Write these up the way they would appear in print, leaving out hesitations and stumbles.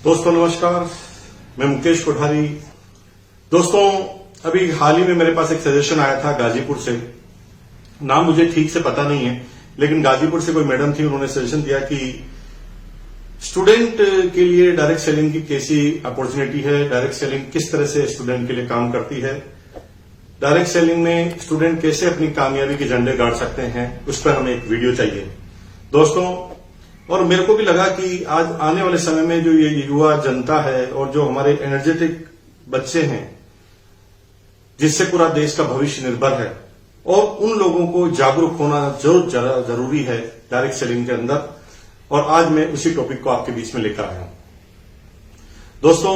दोस्तों नमस्कार, मैं मुकेश कोठारी। दोस्तों अभी हाल ही में मेरे पास एक सजेशन आया था गाजीपुर से, नाम मुझे ठीक से पता नहीं है, लेकिन गाजीपुर से कोई मैडम थी, उन्होंने सजेशन दिया कि स्टूडेंट के लिए डायरेक्ट सेलिंग की कैसी अपॉर्चुनिटी है, डायरेक्ट सेलिंग किस तरह से स्टूडेंट के लिए काम करती है, डायरेक्ट सेलिंग में स्टूडेंट कैसे अपनी कामयाबी के झंडे गाड़ सकते हैं, उस पर हमें एक वीडियो चाहिए दोस्तों। और मेरे को भी लगा कि आज आने वाले समय में जो ये युवा जनता है और जो हमारे एनर्जेटिक बच्चे हैं, जिससे पूरा देश का भविष्य निर्भर है, और उन लोगों को जागरूक होना जरूरी है डायरेक्ट सेलिंग के अंदर। और आज मैं उसी टॉपिक को आपके बीच में लेकर आया हूं। दोस्तों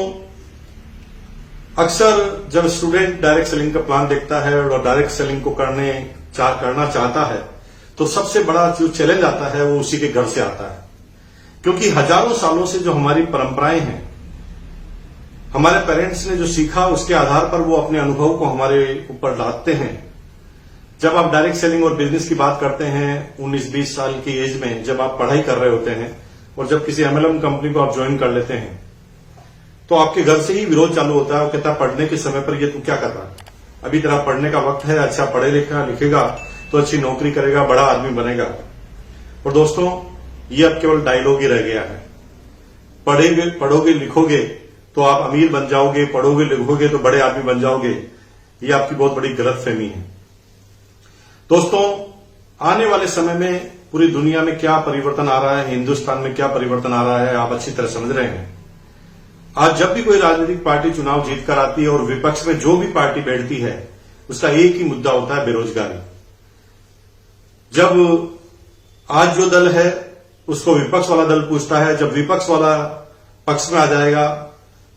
अक्सर जब स्टूडेंट डायरेक्ट सेलिंग का प्लान देखता है और डायरेक्ट सेलिंग को करना चाहता है, तो सबसे बड़ा जो चैलेंज आता है वो उसी के घर से आता है, क्योंकि हजारों सालों से जो हमारी परंपराएं हैं, हमारे पेरेंट्स ने जो सीखा उसके आधार पर वो अपने अनुभव को हमारे ऊपर लादते हैं। जब आप डायरेक्ट सेलिंग और बिजनेस की बात करते हैं 19-20 साल की एज में, जब आप पढ़ाई कर रहे होते हैं और जब किसी एमएलएम कंपनी को आप ज्वाइन कर लेते हैं, तो आपके घर से ही विरोध चालू होता है। वो कहता है पढ़ने के समय पर ये तू क्या कर रहा है, अभी तेरा पढ़ने का वक्त है, अच्छा पढ़े लिखेगा तो अच्छी नौकरी करेगा, बड़ा आदमी बनेगा। और दोस्तों ये अब केवल डायलॉग ही रह गया है। पढ़ोगे लिखोगे तो आप अमीर बन जाओगे, पढ़ोगे लिखोगे तो बड़े आदमी बन जाओगे, ये आपकी बहुत बड़ी गलतफहमी है। दोस्तों आने वाले समय में पूरी दुनिया में क्या परिवर्तन आ रहा है, हिंदुस्तान में क्या परिवर्तन आ रहा है, आप अच्छी तरह समझ रहे हैं। आज जब भी कोई राजनीतिक पार्टी चुनाव जीत कर आती है और विपक्ष में जो भी पार्टी बैठती है, उसका एक ही मुद्दा होता है, बेरोजगारी। जब आज जो दल है उसको विपक्ष वाला दल पूछता है, जब विपक्ष वाला पक्ष में आ जाएगा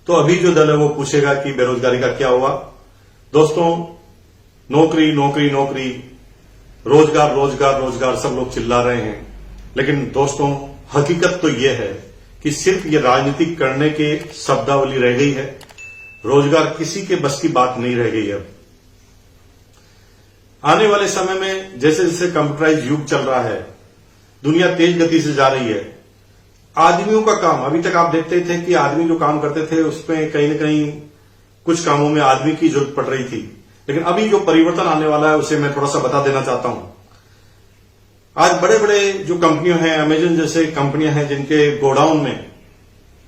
तो अभी जो दल है वो पूछेगा कि बेरोजगारी का क्या हुआ। दोस्तों नौकरी नौकरी नौकरी, रोजगार रोजगार रोजगार सब लोग चिल्ला रहे हैं, लेकिन दोस्तों हकीकत तो यह है कि सिर्फ ये राजनीति करने के शब्दावली रह गई है, रोजगार किसी के बस की बात नहीं रह गई है। आने वाले समय में जैसे जैसे कंप्यूटराइज युग चल रहा है, दुनिया तेज गति से जा रही है, आदमियों का काम, अभी तक आप देखते थे कि आदमी जो काम करते थे उसमें कहीं न कहीं कुछ कामों में आदमी की जरूरत पड़ रही थी, लेकिन अभी जो परिवर्तन आने वाला है उसे मैं थोड़ा सा बता देना चाहता हूं। आज बड़े बड़े जो कंपनियां हैं, अमेजन जैसे कंपनियां हैं, जिनके गोडाउन में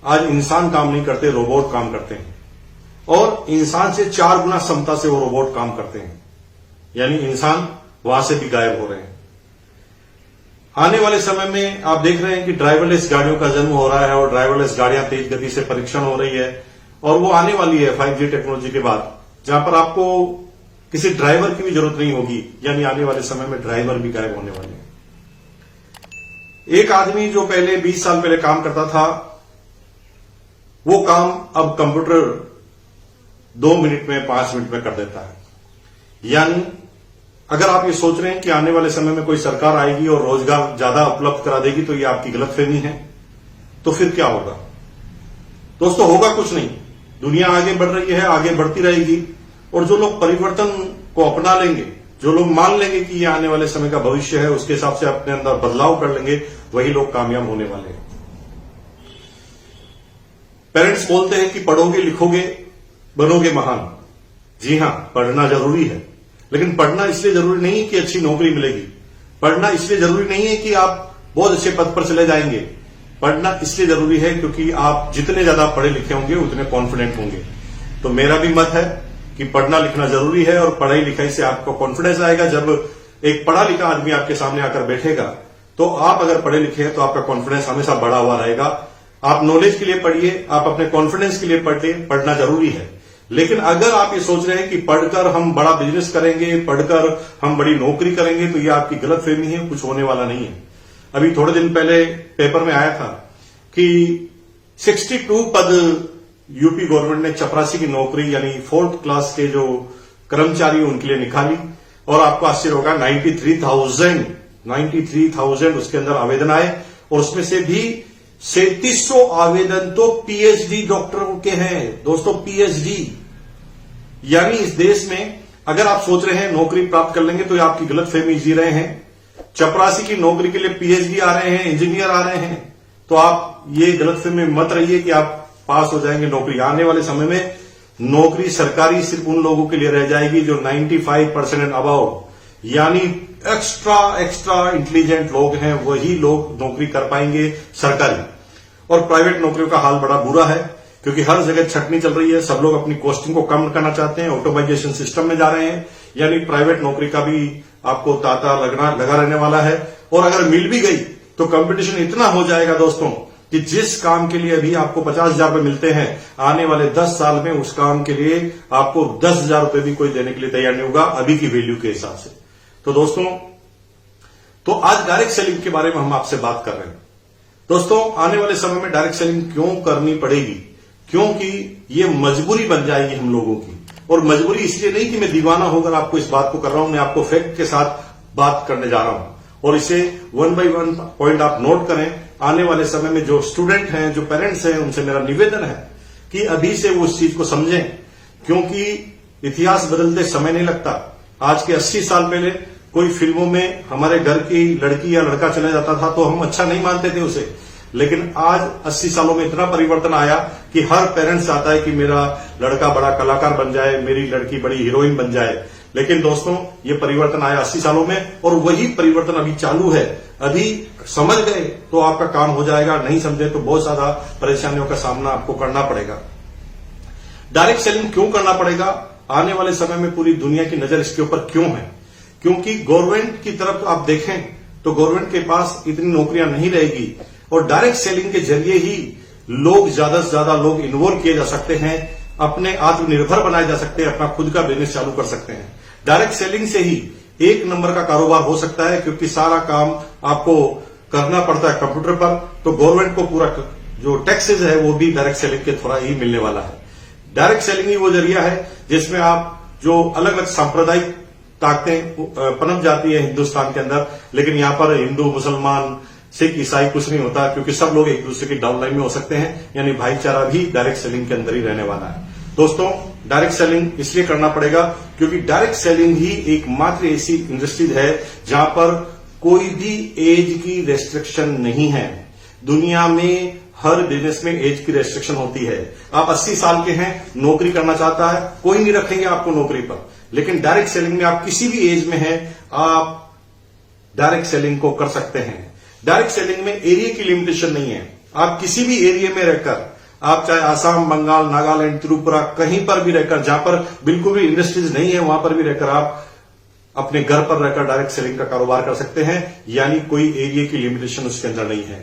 आज इंसान काम नहीं करते, रोबोट काम करते हैं, और इंसान से 4 गुना क्षमता से वो रोबोट काम करते हैं, यानी इंसान वहां से भी गायब हो रहे हैं। आने वाले समय में आप देख रहे हैं कि ड्राइवरलेस गाड़ियों का जन्म हो रहा है और ड्राइवरलेस गाड़ियां तेज गति से परीक्षण हो रही है, और वो आने वाली है 5G टेक्नोलॉजी के बाद, जहां पर आपको किसी ड्राइवर की भी जरूरत नहीं होगी, यानी आने वाले समय में ड्राइवर भी गायब होने वाले हैं। एक आदमी जो पहले 20 साल पहले काम करता था, वो काम अब कंप्यूटर 2 मिनट में 5 मिनट में कर देता है। यानी अगर आप ये सोच रहे हैं कि आने वाले समय में कोई सरकार आएगी और रोजगार ज्यादा उपलब्ध करा देगी, तो ये आपकी गलतफहमी है। तो फिर क्या होगा दोस्तों? होगा कुछ नहीं, दुनिया आगे बढ़ रही है, आगे बढ़ती रहेगी, और जो लोग परिवर्तन को अपना लेंगे, जो लोग मान लेंगे कि ये आने वाले समय का भविष्य है, उसके हिसाब से अपने अंदर बदलाव कर लेंगे, वही लोग कामयाब होने वाले हैं। पेरेंट्स बोलते हैं कि पढ़ोगे लिखोगे बनोगे महान। जी हां, पढ़ना जरूरी है, लेकिन पढ़ना इसलिए जरूरी नहीं है कि अच्छी नौकरी मिलेगी, पढ़ना इसलिए जरूरी नहीं है कि आप बहुत अच्छे पद पर चले जाएंगे। पढ़ना इसलिए जरूरी है क्योंकि आप जितने ज्यादा पढ़े लिखे होंगे उतने कॉन्फिडेंट होंगे। तो मेरा भी मत है कि पढ़ना लिखना जरूरी है, और पढ़ाई लिखाई से आपको कॉन्फिडेंस आएगा। जब एक पढ़ा लिखा आदमी आपके सामने आकर बैठेगा, तो आप अगर पढ़े लिखे हैं तो आपका कॉन्फिडेंस हमेशा बढ़ा हुआ रहेगा। आप नॉलेज के लिए पढ़िए, आप अपने कॉन्फिडेंस के लिए पढ़िए, पढ़ना जरूरी है। लेकिन अगर आप ये सोच रहे हैं कि पढ़कर हम बड़ा बिजनेस करेंगे, पढ़कर हम बड़ी नौकरी करेंगे, तो ये आपकी गलतफहमी है, कुछ होने वाला नहीं है। अभी थोड़े दिन पहले पेपर में आया था कि 62 पद यूपी गवर्नमेंट ने चपरासी की नौकरी, यानी 4th क्लास के जो कर्मचारी उनके लिए निकाली, और आपको आश्चर्य होगा 93,000 उसके अंदर आवेदन आए, और उसमें से भी 3700 आवेदन तो पीएचडी डॉक्टरों के हैं। दोस्तों पीएचडी, यानी इस देश में अगर आप सोच रहे हैं नौकरी प्राप्त कर लेंगे, तो ये आपकी गलतफहमी जी रहे हैं। चपरासी की नौकरी के लिए पीएचडी आ रहे हैं, इंजीनियर आ रहे हैं, तो आप ये गलतफहमी में मत रहिए कि आप पास हो जाएंगे नौकरी। आने वाले समय में नौकरी सरकारी सिर्फ उन लोगों के लिए रह जाएगी जो 95% एंड अबव, यानी एक्स्ट्रा इंटेलिजेंट लोग हैं, वही लोग नौकरी कर पाएंगे सरकारी। और प्राइवेट नौकरियों का हाल बड़ा बुरा है, क्योंकि हर जगह छटनी चल रही है, सब लोग अपनी कॉस्टिंग को कम करना चाहते हैं, ऑटोमाइजेशन सिस्टम में जा रहे हैं, यानी प्राइवेट नौकरी का भी आपको तांता लगा रहने वाला है। और अगर मिल भी गई तो कंपटीशन इतना हो जाएगा दोस्तों कि जिस काम के लिए अभी आपको 50,000 रुपए मिलते हैं, आने वाले 10 साल में उस काम के लिए आपको 10,000 रुपए भी कोई देने के लिए तैयार नहीं होगा अभी की वैल्यू के हिसाब से। तो दोस्तों, तो आज डायरेक्ट सेलिंग के बारे में हम आपसे बात कर रहे हैं। दोस्तों, आने वाले समय में डायरेक्ट सेलिंग क्यों करनी पड़ेगी? क्योंकि ये मजबूरी बन जाएगी हम लोगों की। और मजबूरी इसलिए नहीं कि मैं दीवाना होकर आपको इस बात को कर रहा हूं, मैं आपको फैक्ट के साथ बात करने जा रहा हूं। और इसे 1 by 1 पॉइंट आप नोट करें। आने वाले समय में जो स्टूडेंट हैं, जो पेरेंट्स हैं, उनसे मेरा निवेदन है कि अभी से वो उस चीज को समझें, क्योंकि इतिहास बदलते समय नहीं लगता। आज के 80 साल पहले कोई फिल्मों में हमारे घर की लड़की या लड़का चला जाता था तो हम अच्छा नहीं मानते थे उसे, लेकिन आज 80 सालों में इतना परिवर्तन आया कि हर पेरेंट्स चाहता है कि मेरा लड़का बड़ा कलाकार बन जाए, मेरी लड़की बड़ी हीरोइन बन जाए। लेकिन दोस्तों, ये परिवर्तन आया 80 सालों में, और वही परिवर्तन अभी चालू है। अभी समझ गए तो आपका काम हो जाएगा, नहीं समझे तो बहुत ज्यादा परेशानियों का सामना आपको करना पड़ेगा। डायरेक्ट सेलिंग क्यों करना पड़ेगा? आने वाले समय में पूरी दुनिया की नजर इसके ऊपर क्यों है? क्योंकि गवर्नमेंट की तरफ आप देखें तो गवर्नमेंट के पास इतनी नौकरियां नहीं रहेगी, और डायरेक्ट सेलिंग के जरिए ही लोग ज्यादा से ज्यादा लोग इन्वॉल्व किए जा सकते हैं, अपने आत्मनिर्भर बनाए जा सकते हैं, अपना खुद का बिजनेस चालू कर सकते हैं। डायरेक्ट सेलिंग से ही एक नंबर का कारोबार हो सकता है, क्योंकि सारा काम आपको करना पड़ता है कंप्यूटर पर। तो गवर्नमेंट को पूरा जो टैक्सेज है वो भी डायरेक्ट सेलिंग के थोड़ा ही मिलने वाला है। डायरेक्ट सेलिंग ही वो जरिया है जिसमें आप जो अलग अलग सांप्रदायिक ताकतें पनप जाती है हिंदुस्तान के अंदर, लेकिन यहां पर हिंदू, मुसलमान, सिख, ईसाई कुछ नहीं होता, क्योंकि सब लोग एक दूसरे की डाउनलाइन में हो सकते हैं, यानी भाईचारा भी डायरेक्ट सेलिंग के अंदर ही रहने वाला है। दोस्तों, डायरेक्ट सेलिंग इसलिए करना पड़ेगा क्योंकि डायरेक्ट सेलिंग ही एकमात्र ऐसी इंडस्ट्री है जहां पर कोई भी एज की रेस्ट्रिक्शन नहीं है। दुनिया में हर बिजनेस में एज की रेस्ट्रिक्शन होती है। आप 80 साल के हैं, नौकरी करना चाहता है, कोई नहीं रखेंगे आपको नौकरी पर। लेकिन डायरेक्ट सेलिंग में आप किसी भी एज में हैं, आप डायरेक्ट सेलिंग को कर सकते हैं। डायरेक्ट सेलिंग में एरिया की लिमिटेशन नहीं है। आप किसी भी एरिया में रहकर, आप चाहे आसाम, बंगाल, नागालैंड, त्रिपुरा, कहीं पर भी रहकर, जहां पर बिल्कुल भी इंडस्ट्रीज नहीं है, वहां पर भी रहकर आप अपने घर पर रहकर डायरेक्ट सेलिंग का कारोबार कर सकते हैं, यानी कोई एरिया की लिमिटेशन उसके अंदर नहीं है।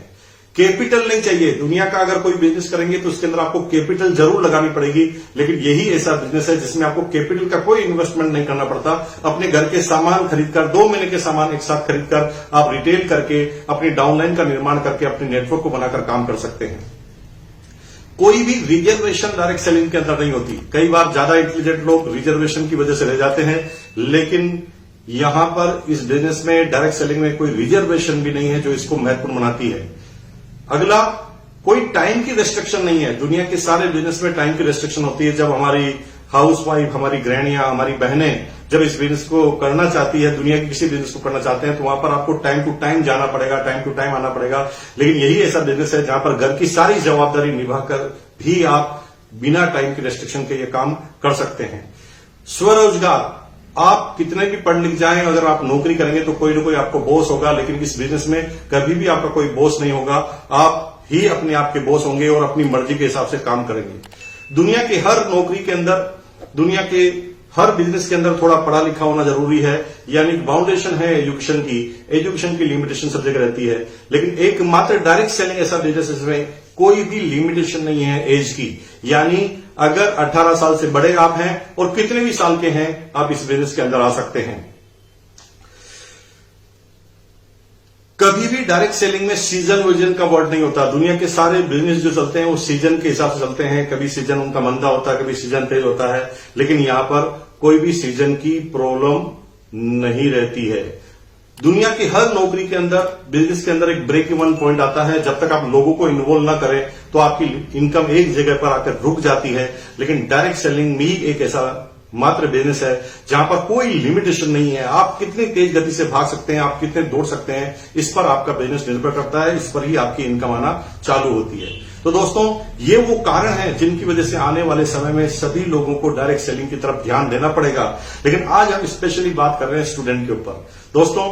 कैपिटल नहीं चाहिए। दुनिया का अगर कोई बिजनेस करेंगे तो उसके अंदर आपको कैपिटल जरूर लगानी पड़ेगी, लेकिन यही ऐसा बिजनेस है जिसमें आपको कैपिटल का कोई इन्वेस्टमेंट नहीं करना पड़ता। अपने घर के सामान खरीदकर, 2 महीने के सामान एक साथ खरीदकर आप रिटेल करके अपनी डाउनलाइन का निर्माण करके अपने नेटवर्क को बनाकर काम कर सकते हैं। कोई भी रिजर्वेशन डायरेक्ट सेलिंग के अंदर नहीं होती। कई बार ज्यादा इंटेलिजेंट लोग रिजर्वेशन की वजह से रह जाते हैं, लेकिन यहां पर इस बिजनेस में डायरेक्ट सेलिंग में कोई रिजर्वेशन भी नहीं है जो इसको महत्वपूर्ण बनाती है। अगला, कोई टाइम की रेस्ट्रिक्शन नहीं है। दुनिया के सारे बिजनेस में टाइम की रेस्ट्रिक्शन होती है। जब हमारी हाउसवाइफ, हमारी गृहणियां, हमारी बहनें जब इस बिजनेस को करना चाहती है, दुनिया के किसी बिजनेस को करना चाहते हैं, तो वहां पर आपको टाइम टू टाइम जाना पड़ेगा, टाइम टू टाइम आना पड़ेगा। लेकिन यही ऐसा बिजनेस है जहां पर घर की सारी जवाबदारी निभाकर भी आप बिना टाइम की रेस्ट्रिक्शन के ये काम कर सकते हैं। स्वरोजगार, आप कितने भी पढ़ लिख जाएं, अगर आप नौकरी करेंगे तो कोई ना कोई आपको बॉस होगा, लेकिन इस बिजनेस में कभी भी आपका कोई बॉस नहीं होगा। आप ही अपने आप के बॉस होंगे और अपनी मर्जी के हिसाब से काम करेंगे। दुनिया के हर नौकरी के अंदर, दुनिया के हर बिजनेस के अंदर थोड़ा पढ़ा लिखा होना जरूरी है, यानी फाउंडेशन है एजुकेशन की। एजुकेशन की लिमिटेशन सब जगह रहती है, लेकिन एकमात्र डायरेक्ट सेलिंग ऐसा बिजनेस है जिसमें कोई भी लिमिटेशन नहीं है एज की। यानी अगर 18 साल से बड़े आप हैं और कितने भी साल के हैं, आप इस बिजनेस के अंदर आ सकते हैं। कभी भी डायरेक्ट सेलिंग में सीजन विजन का वर्ड नहीं होता। दुनिया के सारे बिजनेस जो चलते हैं वो सीजन के हिसाब से चलते हैं। कभी सीजन उनका मंदा होता है, कभी सीजन तेज होता है, लेकिन यहां पर कोई भी सीजन की प्रॉब्लम नहीं रहती है। दुनिया की हर नौकरी के अंदर, बिजनेस के अंदर एक ब्रेक इवन पॉइंट आता है। जब तक आप लोगों को इन्वॉल्व ना करें तो आपकी इनकम एक जगह पर आकर रुक जाती है। लेकिन डायरेक्ट सेलिंग में ही एक ऐसा मात्र बिजनेस है जहां पर कोई लिमिटेशन नहीं है। आप कितनी तेज गति से भाग सकते हैं, आप कितने दौड़ सकते हैं, इस पर आपका बिजनेस निर्भर करता है। इस पर ही आपकी इनकम आना चालू होती है। तो दोस्तों ये वो कारण है जिनकी वजह से आने वाले समय में सभी लोगों को डायरेक्ट सेलिंग की तरफ ध्यान देना पड़ेगा। लेकिन आज हम स्पेशली बात कर रहे हैं स्टूडेंट के ऊपर। दोस्तों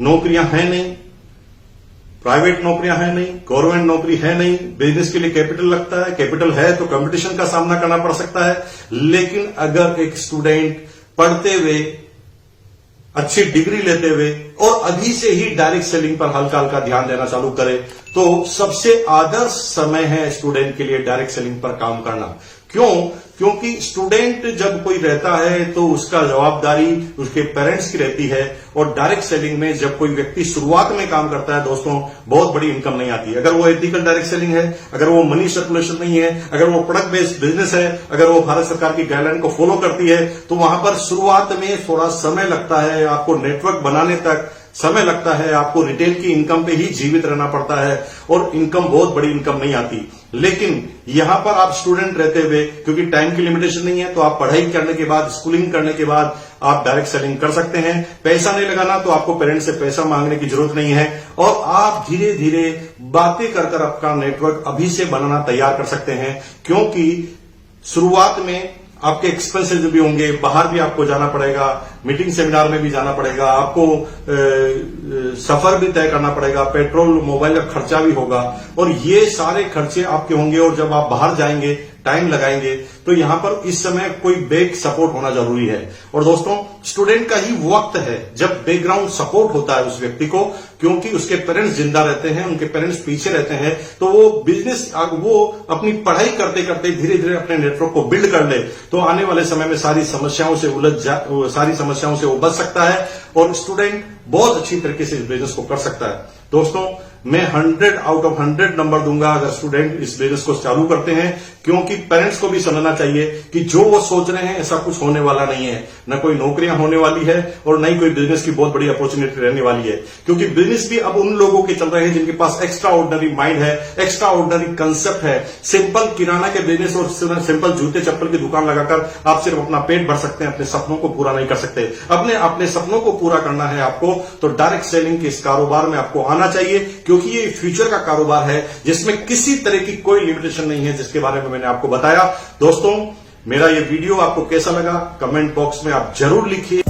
नौकरियां हैं नहीं, प्राइवेट नौकरियां हैं नहीं, गवर्नमेंट नौकरी है नहीं, बिजनेस के लिए कैपिटल लगता है, कैपिटल है तो कंपटीशन का सामना करना पड़ सकता है। लेकिन अगर एक स्टूडेंट पढ़ते हुए, अच्छी डिग्री लेते हुए और अभी से ही डायरेक्ट सेलिंग पर हल्का हल्का ध्यान देना चालू करे तो सबसे आदर्श समय है स्टूडेंट के लिए डायरेक्ट सेलिंग पर काम करना। क्यों? क्योंकि स्टूडेंट जब कोई रहता है तो उसका जवाबदारी उसके पेरेंट्स की रहती है, और डायरेक्ट सेलिंग में जब कोई व्यक्ति शुरुआत में काम करता है दोस्तों बहुत बड़ी इनकम नहीं आती। अगर वो एथिकल डायरेक्ट सेलिंग है, अगर वो मनी सर्कुलेशन नहीं है, अगर वो प्रोडक्ट बेस्ड बिजनेस है, अगर वो भारत सरकार की गाइडलाइन को फॉलो करती है, तो वहां पर शुरुआत में थोड़ा समय लगता है, आपको नेटवर्क बनाने तक समय लगता है, आपको रिटेल की इनकम पे ही जीवित रहना पड़ता है और इनकम बहुत बड़ी इनकम नहीं आती। लेकिन यहां पर आप स्टूडेंट रहते हुए, क्योंकि टाइम की लिमिटेशन नहीं है, तो आप पढ़ाई करने के बाद, स्कूलिंग करने के बाद आप डायरेक्ट सेलिंग कर सकते हैं। पैसा नहीं लगाना तो आपको पेरेंट्स से पैसा मांगने की जरूरत नहीं है, और आप धीरे धीरे बातें कर कर आपका नेटवर्क अभी से बनाना तैयार कर सकते हैं। क्योंकि शुरुआत में आपके एक्सपेंसेस भी होंगे, बाहर भी आपको जाना पड़ेगा, मीटिंग सेमिनार में भी जाना पड़ेगा, आपको सफर भी तय करना पड़ेगा, पेट्रोल मोबाइल का खर्चा भी होगा, और ये सारे खर्चे आपके होंगे। और जब आप बाहर जाएंगे, टाइम लगाएंगे, तो यहां पर इस समय कोई बैक सपोर्ट होना जरूरी है। और दोस्तों स्टूडेंट का ही वक्त है जब बैकग्राउंड सपोर्ट होता है उस व्यक्ति को, क्योंकि उसके पेरेंट्स जिंदा रहते हैं, उनके पेरेंट्स पीछे रहते हैं, तो वो बिजनेस, वो अपनी पढ़ाई करते करते धीरे धीरे अपने नेटवर्क को बिल्ड कर ले तो आने वाले समय में सारी समस्याओं से वो बच सकता है, और स्टूडेंट बहुत अच्छी तरीके से इस बिजनेस को कर सकता है। दोस्तों मैं 100 आउट ऑफ 100 नंबर दूंगा अगर स्टूडेंट इस बिजनेस को चालू करते हैं, क्योंकि पेरेंट्स को भी समझना चाहिए कि जो वो सोच रहे हैं ऐसा कुछ होने वाला नहीं है। न कोई नौकरियां होने वाली है और न ही कोई बिजनेस की बहुत बड़ी अपॉर्चुनिटी रहने वाली है, क्योंकि बिजनेस भी अब उन लोगों के चल रहे हैं जिनके पास एक्स्ट्रा ऑर्डिनरी माइंड है, एक्स्ट्रा ऑर्डिनरी कंसेप्ट है। सिंपल किराना के बिजनेस और सिंपल जूते चप्पल की दुकान लगाकर आप सिर्फ अपना पेट भर सकते हैं, अपने सपनों को पूरा नहीं कर सकते। अपने सपनों को पूरा करना है आपको, तो डायरेक्ट सेलिंग के इस कारोबार में आपको आना चाहिए, क्योंकि ये फ्यूचर का कारोबार है जिसमें किसी तरह की कोई लिमिटेशन नहीं है, जिसके बारे में मैंने आपको बताया। दोस्तों मेरा ये वीडियो आपको कैसा लगा कमेंट बॉक्स में आप जरूर लिखिए।